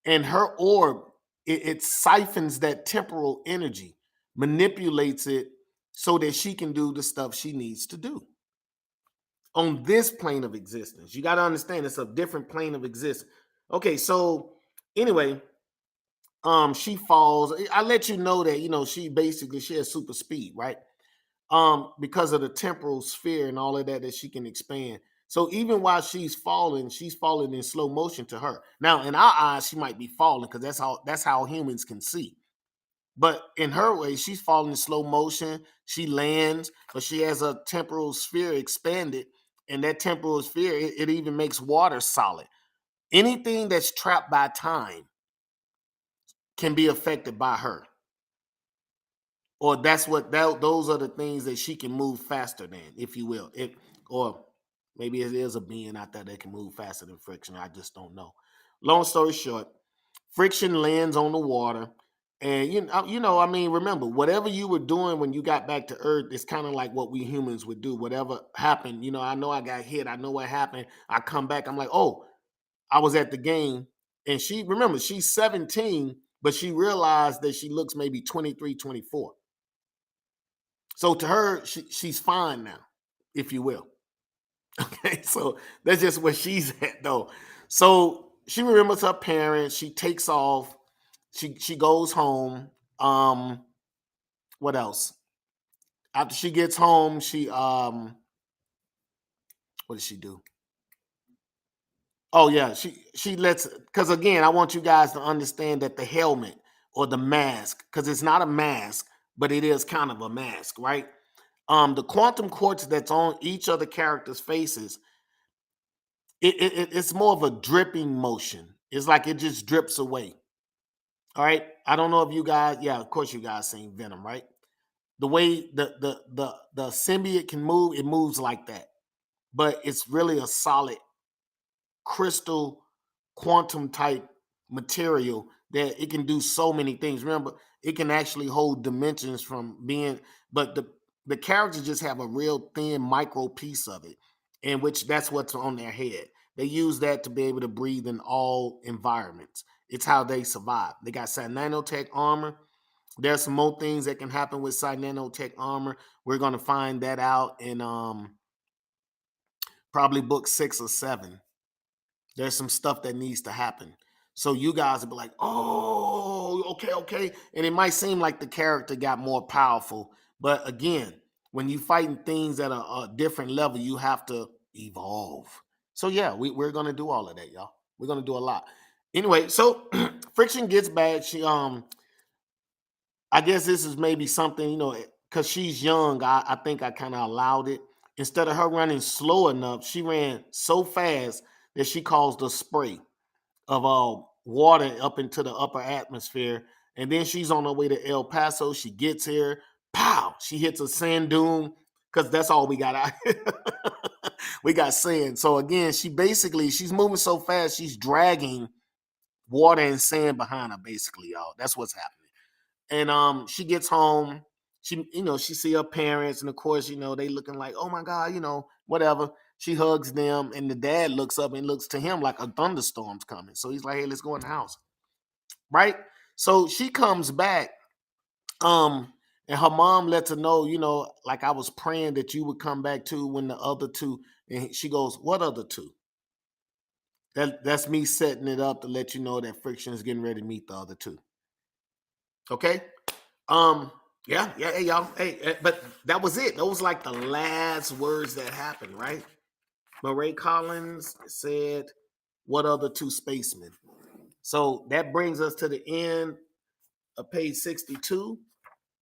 [SPEAKER 2] and her orb, it siphons that temporal energy, manipulates it so that she can do the stuff she needs to do on this plane of existence. You got to understand, it's a different plane of existence. Okay, so anyway, she falls. I let you know that she has super speed, right? Because of the temporal sphere and all of that she can expand. So even while she's falling in slow motion to her. Now, in our eyes, she might be falling because that's how humans can see. But in her way, she's falling in slow motion. She lands, but she has a temporal sphere expanded, and that temporal sphere, it even makes water solid. Anything that's trapped by time can be affected by her. Or those are the things that she can move faster than, if you will. Or maybe it is a being out there that can move faster than Friction. I just don't know. Long story short, Friction lands on the water. And remember, whatever you were doing when you got back to Earth, it's kind of like what we humans would do. Whatever happened, I know I got hit. I know what happened. I come back. I'm like, oh, I was at the game. And she's 17, but she realized that she looks maybe 23, 24. So to her, she's fine now, if you will. Okay, so that's just where she's at, though. So she remembers her parents. She takes off. She goes home. What else? After she gets home, she what does she do? Oh yeah, she lets, because again, I want you guys to understand that the helmet or the mask, because it's not a mask, but it is kind of a mask, right? The quantum quartz that's on each of the characters' faces, it's more of a dripping motion. It's like it just drips away. All right. I don't know if you guys, yeah, of course you guys seen Venom, right? The way the symbiote can move, it moves like that. But it's really a solid crystal quantum type material that it can do so many things. Remember, it can actually hold dimensions from being, but the characters just have a real thin micro piece of it, in which that's what's on their head. They use that to be able to breathe in all environments. It's how they survive. They got nanotech armor. There's some more things that can happen with nanotech armor. We're going to find that out in probably book 6 or 7. There's some stuff that needs to happen. So you guys will be like, oh, okay. And it might seem like the character got more powerful. But again, when you fighting things at a different level, you have to evolve. So yeah, we're going to do all of that, y'all. We're going to do a lot. Anyway, so Friction gets back. She, I guess this is maybe something, because she's young, I think I kind of allowed it. Instead of her running slow enough, she ran so fast that she caused a spray of water up into the upper atmosphere. And then she's on her way to El Paso. She gets here, pow, she hits a sand dune because that's all we got out here. We got sand. So again, she's moving so fast, she's dragging water and sand behind her, basically, y'all. That's what's happening. And she gets home. She see her parents, and of course, they looking like, oh my God, whatever. She hugs them, and the dad looks up and looks to him like a thunderstorm's coming. So he's like, hey, let's go in the house. Right? So she comes back, and her mom lets her know, like I was praying that you would come back too when the other two, and she goes, what other two? That's me setting it up to let you know that Friction is getting ready to meet the other two. Okay? Yeah, hey, y'all. Hey, but that was it. Those like the last words that happened, right? Murray Collins said, what other two spacemen? So that brings us to the end of page 62.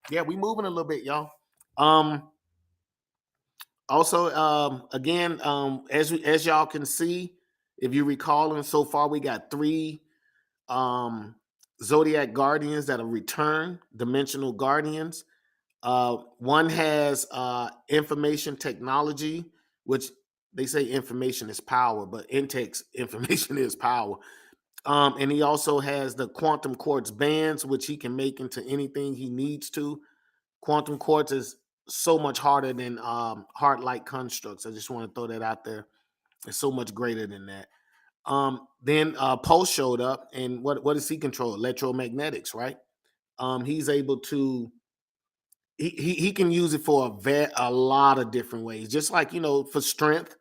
[SPEAKER 2] Yeah, we moving a little bit, y'all. Also, again, as y'all can see, if you recall, and so far we got 3 Zodiac Guardians that are returned, dimensional guardians. One has information technology, which they say information is power, but Intech's information is power. And he also has the quantum quartz bands, which he can make into anything he needs to. Quantum quartz is so much harder than heart-like constructs. I just want to throw that out there. It's so much greater than that. Then Pulse showed up, and what does he control? Electromagnetics, right? He's able to he can use it for a lot of different ways, just like for strength,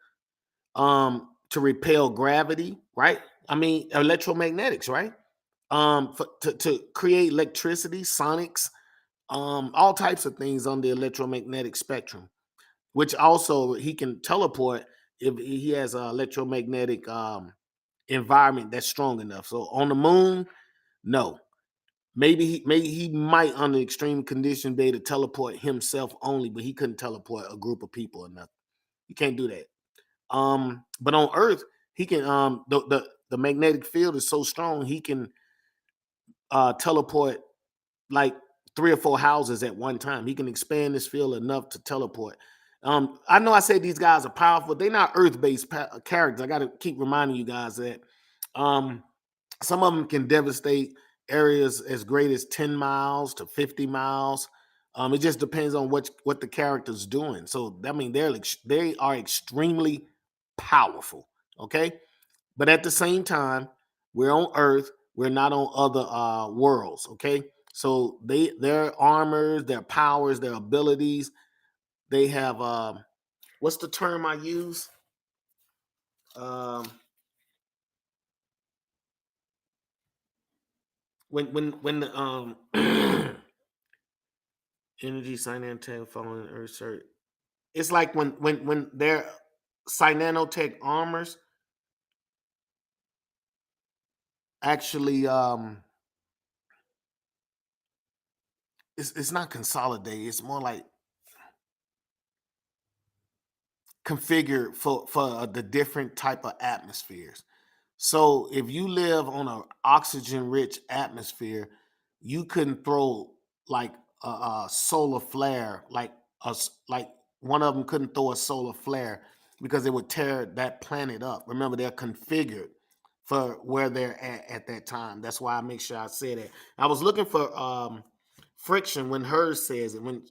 [SPEAKER 2] to repel gravity, right? I mean electromagnetics, right? To create electricity, sonics, all types of things on the electromagnetic spectrum, which also he can teleport if he has an electromagnetic environment that's strong enough. So on the moon, no. Maybe he might, under extreme condition, be able to teleport himself only, but he couldn't teleport a group of people or nothing. You can't do that. But on Earth, he can. The magnetic field is so strong he can teleport like 3 or 4 houses at one time. He can expand this field enough to teleport. I know I said these guys are powerful. They're not Earth-based characters. I got to keep reminding you guys that. Some of them can devastate areas as great as 10 miles to 50 miles. It just depends on what the character's doing. So I mean, they are extremely powerful. Okay, but at the same time, we're on Earth. We're not on other worlds. Okay, so their armors, their powers, their abilities. They have what's the term I use? When the energy cyanotech following Earth cert. It's like when their cyanotech armors actually it's not consolidated. It's more like configured for the different type of atmospheres. So if you live on an oxygen rich atmosphere, you couldn't throw like a solar flare, like one of them couldn't throw a solar flare because it would tear that planet up. Remember, they're configured for where they're at that time. That's why I make sure I say that. I was looking for Friction when hers says it. When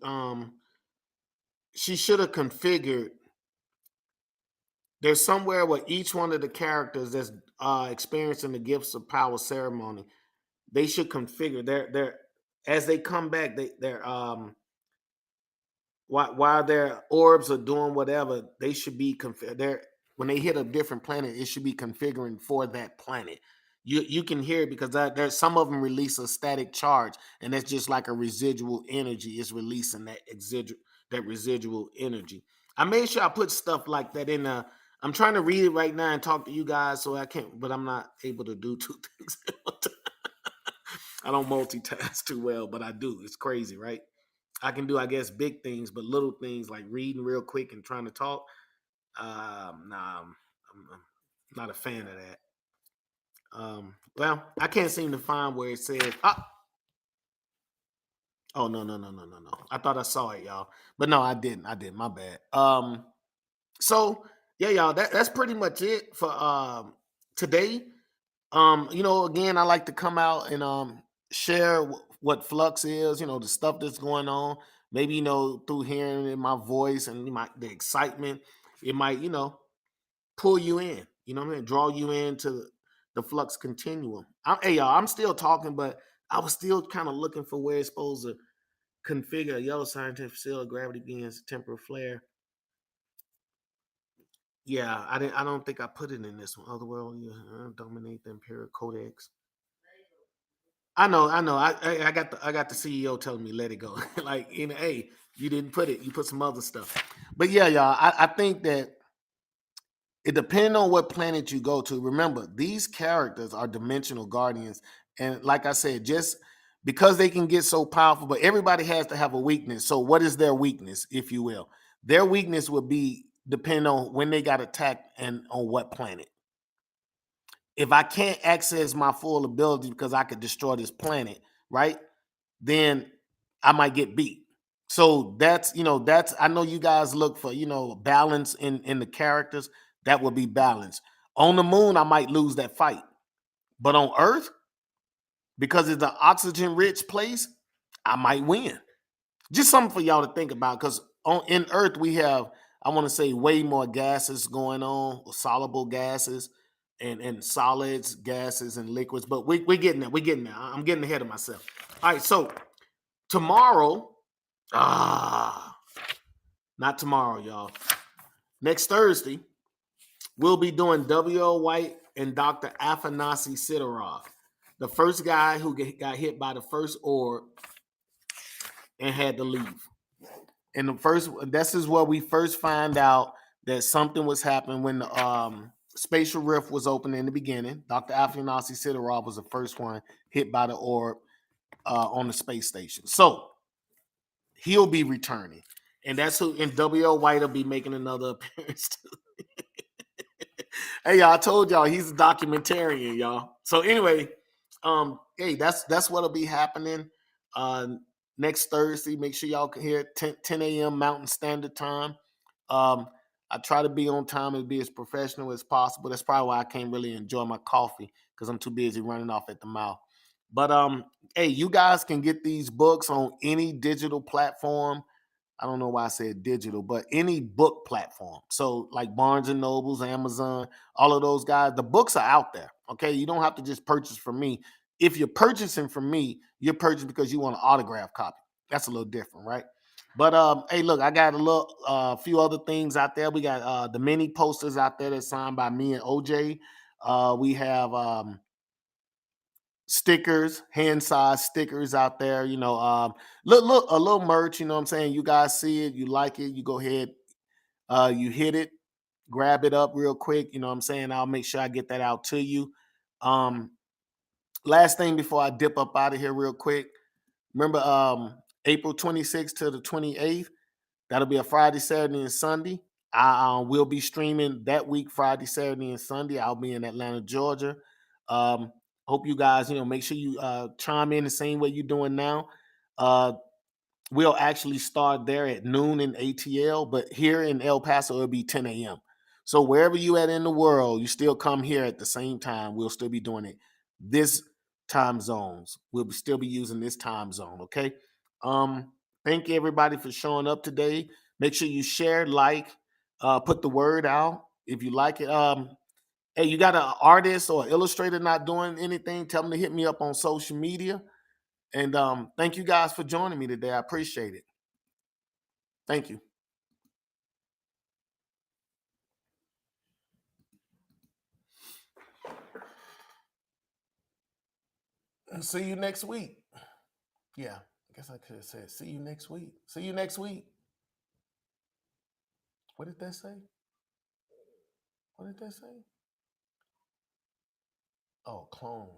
[SPEAKER 2] she should have configured, there's somewhere where each one of the characters that's experiencing the gifts of power ceremony, they should configure their as they come back, they're while their orbs are doing whatever, they should be configured. When they hit a different planet, it should be configuring for that planet. You can hear it because there's some of them release a static charge, and that's just like a residual energy. It's releasing that residual energy. I made sure I put stuff like that in. I'm trying to read it right now and talk to you guys, so I can't, but I'm not able to do 2 things at one time. I don't multitask too well, but I do. It's crazy, right? I can do, I guess, big things, but little things like reading real quick and trying to talk. Nah, I'm not a fan of that. Well, I can't seem to find where it says. Oh no. I thought I saw it, y'all, but no, I didn't. I did. My bad. So yeah, y'all, that's pretty much it for today. Again, I like to come out and share what Flux is, the stuff that's going on. Maybe, through hearing in my voice and the excitement, it might, pull you in, what I mean, draw you into the Flux continuum. Hey, y'all, I'm still talking, but I was still kind of looking for where it's supposed to configure a yellow scientific seal of gravity beings, temporal flare. Yeah, I don't think I put it in this one. Otherworld, dominate the Imperial Codex. I know. I got the CEO telling me let it go. Like, hey, you didn't put it. You put some other stuff. But yeah, y'all, I think that it depends on what planet you go to. Remember, these characters are dimensional guardians, and like I said, just because they can get so powerful, but everybody has to have a weakness. So, what is their weakness, if you will? Their weakness would be depend on when they got attacked and on what planet. If I can't access my full ability because I could destroy this planet, right? Then I might get beat. So that's I know you guys look for, balance in the characters. That would be balance. On the moon, I might lose that fight. But on Earth, because it's an oxygen rich place, I might win. Just something for y'all to think about, because in Earth we have, I want to say, way more gases going on, soluble gases and solids, gases and liquids. But we're getting there. We're getting there. I'm getting ahead of myself. All right, so tomorrow, not tomorrow, y'all. Next Thursday, we'll be doing W.L. White and Dr. Afanasi Sidorov, the first guy who got hit by the first orb and had to leave. And this is where we first find out that something was happening when the spatial rift was open in the beginning. Dr. Afanasi Sidorov was the first one hit by the orb on the space station. So he'll be returning. And that's who, and W.L. White will be making another appearance too. Hey, y'all, I told y'all he's a documentarian, y'all. So anyway, hey, that's what'll be happening next Thursday. Make sure y'all can hear 10 a.m. Mountain Standard Time. I try to be on time and be as professional as possible. That's probably why I can't really enjoy my coffee, because I'm too busy running off at the mouth. But hey, you guys can get these books on any digital platform. I don't know why I said digital, but any book platform. So like Barnes and Nobles, Amazon, all of those guys, the books are out there. Okay. You don't have to just purchase from me. If you're purchasing from me, you're purchasing because you want an autograph copy. That's a little different, right? But hey, look, I got a few other things out there. We got the mini posters out there that's signed by me and OJ. We have stickers, hand size stickers out there. Look, a little merch. You know what I'm saying? You guys see it, you like it, you go ahead, you hit it, grab it up real quick. You know what I'm saying? I'll make sure I get that out to you. Last thing before I dip up out of here real quick. Remember, April 26th to the 28th. That'll be a Friday, Saturday, and Sunday. I will be streaming that week, Friday, Saturday, and Sunday. I'll be in Atlanta, Georgia. Hope you guys, make sure you chime in the same way you're doing now. We'll actually start there at noon in ATL, but here in El Paso, it'll be 10 a.m. So wherever you at in the world, you still come here at the same time. We'll still be doing it. This time zones. We'll still be using this time zone, okay? Thank you everybody for showing up today. Make sure you share, put the word out if you like it. Hey, you got an artist or illustrator not doing anything, tell them to hit me up on social media. And thank you guys for joining me today. I appreciate it. Thank you. And see you next week. Yeah, I guess I could have said see you next week. See you next week. What did that say? What did that say? Oh, clone.